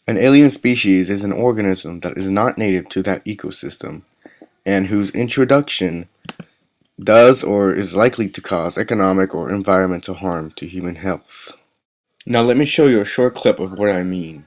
An alien species is an organism that is not native to that ecosystem and whose introduction does or is likely to cause economic or environmental harm to human health. Now let me show you a short clip of what I mean.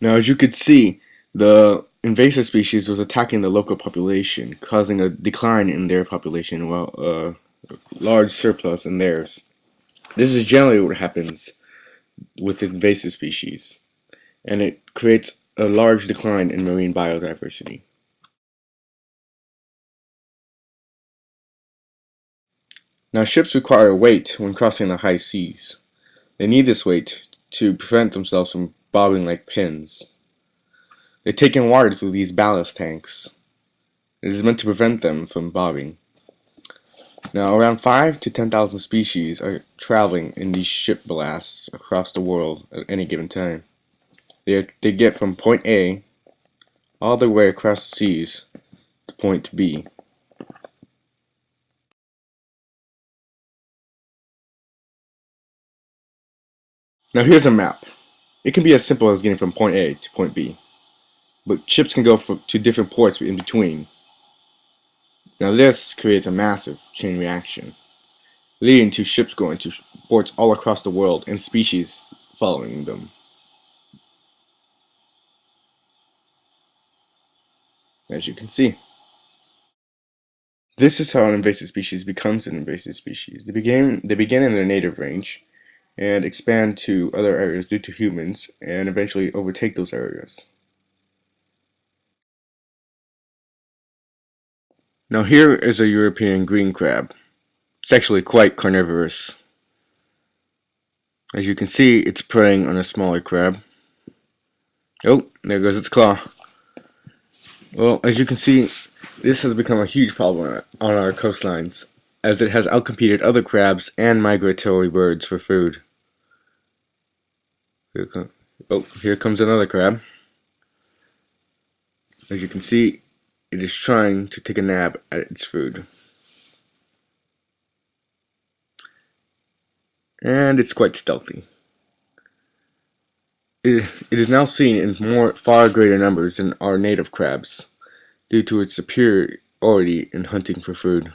Now, as you could see, the invasive species was attacking the local population, causing a decline in their population while a large surplus in theirs. This is generally what happens with invasive species, and it creates a large decline in marine biodiversity. Now, ships require weight when crossing the high seas. They need this weight to prevent themselves from bobbing like pins. They take in water through these ballast tanks. It is meant to prevent them from bobbing. Now, around 5 to 10,000 species are traveling in these ship ballasts across the world at any given time. They get from point A all the way across the seas to point B. Now, here's a map. It can be as simple as getting from point A to point B, but ships can go to different ports in between. Now, this creates a massive chain reaction, leading to ships going to ports all across the world and species following them. As you can see. This is how an invasive species becomes an invasive species. They begin in their native range and expand to other areas due to humans and eventually overtake those areas. Now here is a European green crab. It's actually quite carnivorous. As you can see, it's preying on a smaller crab. Oh, there goes its claw. Well, as you can see, this has become a huge problem on our coastlines, as it has outcompeted other crabs and migratory birds for food. Here comes another crab. As you can see, it is trying to take a nab at its food. And it's quite stealthy. It is now seen in far greater numbers than our native crabs, due to its superiority in hunting for food.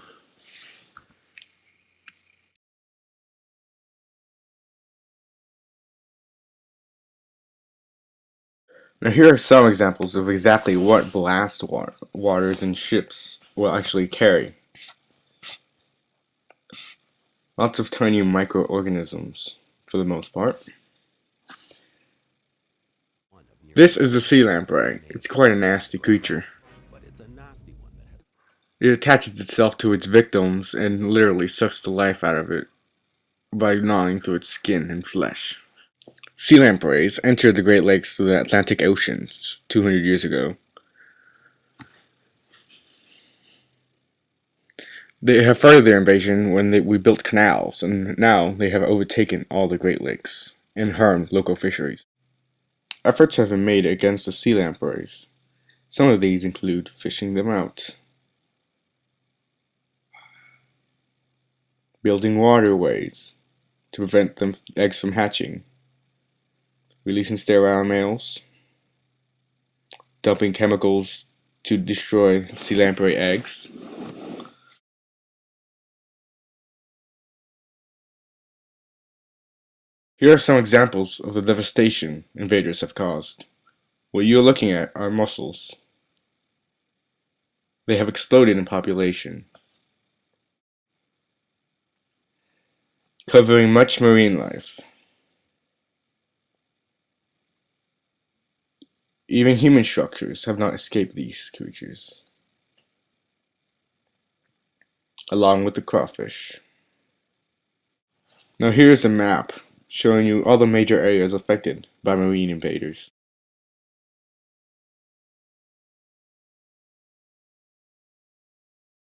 Now here are some examples of exactly what blast waters and ships will actually carry. Lots of tiny microorganisms, for the most part. This is a sea lamprey. It's quite a nasty creature. It attaches itself to its victims and literally sucks the life out of it by gnawing through its skin and flesh. Sea lampreys entered the Great Lakes through the Atlantic Ocean 200 years ago. They have furthered their invasion when we built canals, and now they have overtaken all the Great Lakes and harmed local fisheries. Efforts have been made against the sea lampreys. Some of these include fishing them out, building waterways to prevent eggs from hatching, releasing sterile males, dumping chemicals to destroy sea lamprey eggs. Here are some examples of the devastation invaders have caused. What you are looking at are mussels. They have exploded in population, covering much marine life. Even human structures have not escaped these creatures, along with the crawfish. Now here is a map showing you all the major areas affected by marine invaders.